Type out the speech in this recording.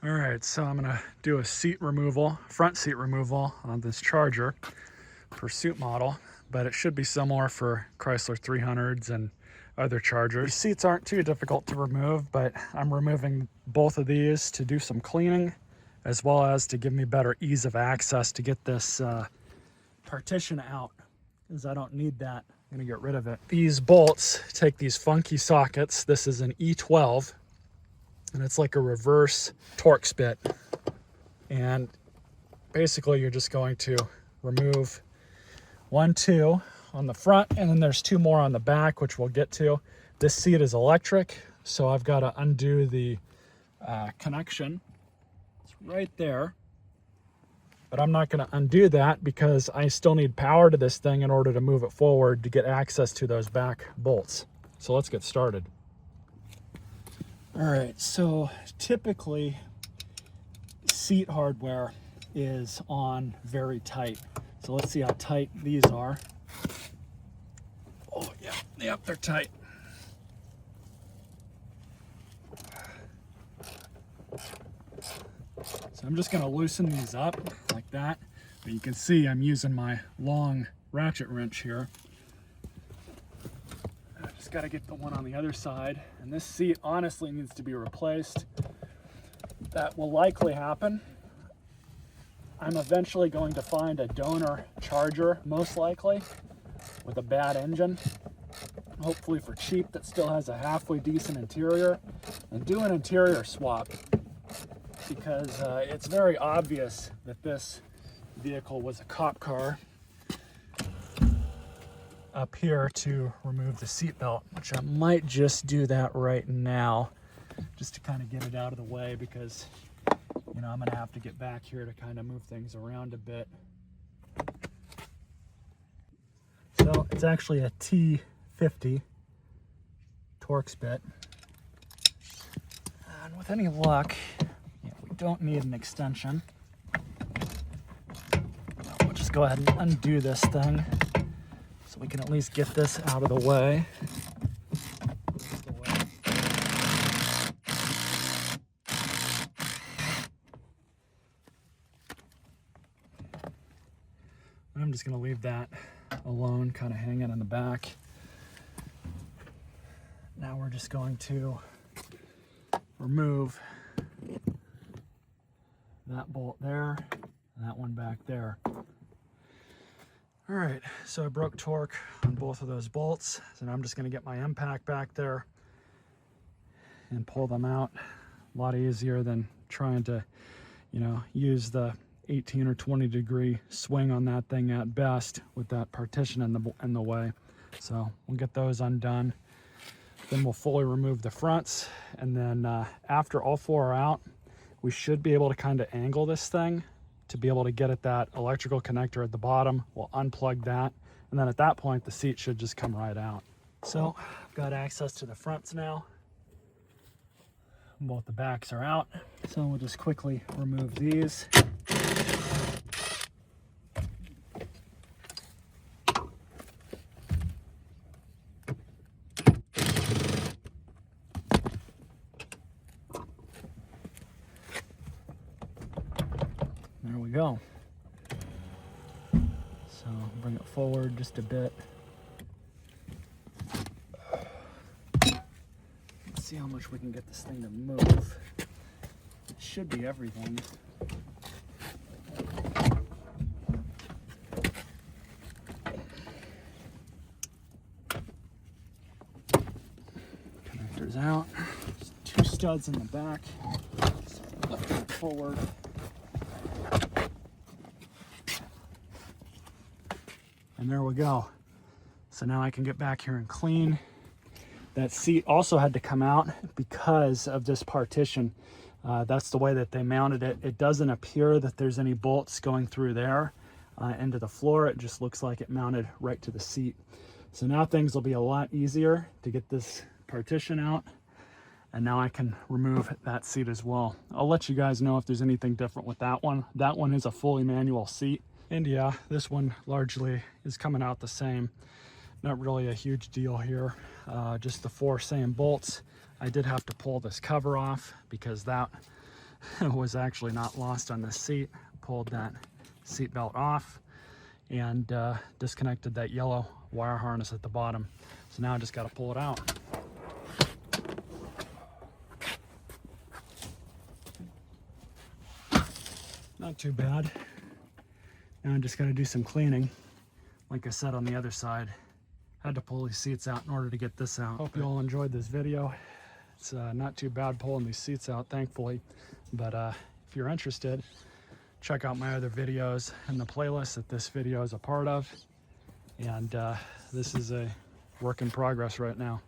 All right, so I'm gonna do a seat removal, front seat removal on this Charger pursuit model, but it should be similar for Chrysler 300s and other Chargers. These seats aren't too difficult to remove, but I'm removing both of these to do some cleaning, as well as to give me better ease of access to get this partition out, because I don't need that. I'm gonna get rid of it. These bolts take these funky sockets. This is an E12, and it's like a reverse Torx bit. And basically you're just going to remove 1, 2 on the front, and then there's 2 more on the back, which we'll get to. This seat is electric, so I've got to undo the connection. It's right there. But I'm not going to undo that because I still need power to this thing in order to move it forward to get access to those back bolts. So let's get started. All right, so typically seat hardware is on very tight. So let's see how tight these are. Oh, yeah, they're tight. So I'm just gonna loosen these up like that. But you can see I'm using my long ratchet wrench here. I just gotta get the one on the other side. And this seat honestly needs to be replaced. That will likely happen. I'm eventually going to find a donor Charger, most likely, with a bad engine. Hopefully for cheap, that still has a halfway decent interior. And do an interior swap, because it's very obvious that this vehicle was a cop car. Up here to remove the seat belt, which I might just do that right now, just to kind of get it out of the way, because you know I'm gonna have to get back here to kind of move things around a bit. So it's actually a T50 Torx bit, and with any luck, we don't need an extension. We'll just go ahead and undo this thing so we can at least get this out of the way. I'm just going to leave that alone, kind of hanging in the back. Now we're just going to remove that bolt there and that one back there. All right, so I broke torque on both of those bolts. So now I'm just going to get my impact back there and pull them out. A lot easier than trying to, use the 18 or 20 degree swing on that thing at best with that partition in the way. So we'll get those undone. Then we'll fully remove the fronts, and then after all 4 are out, we should be able to kind of angle this thing to be able to get at that electrical connector at the bottom. We'll unplug that, and then at that point the seat should just come right out. So I've got access to the fronts now. Both the backs are out, so we'll just quickly remove these. There we go. So bring it forward just a bit. Let's see how much we can get this thing to move. It should be everything. Connectors out. There's 2 studs in the back. So lift it forward. And there we go. So now I can get back here and clean. That seat also had to come out because of this partition. That's the way that they mounted it. It doesn't appear that there's any bolts going through there into the floor. It just looks like it mounted right to the seat. So now things will be a lot easier to get this partition out. And now I can remove that seat as well. I'll let you guys know if there's anything different with that one. That one is a fully manual seat. And yeah, this one largely is coming out the same. Not really a huge deal here. Just the 4 same bolts. I did have to pull this cover off because that was actually not lost on the seat. Pulled that seat belt off and disconnected that yellow wire harness at the bottom. So now I just got to pull it out. Not too bad. Now I'm just going to do some cleaning. Like I said on the other side, had to pull these seats out in order to get this out. Hope you all enjoyed this video. It's not too bad pulling these seats out, thankfully. But if you're interested, check out my other videos in the playlist that this video is a part of. And this is a work in progress right now.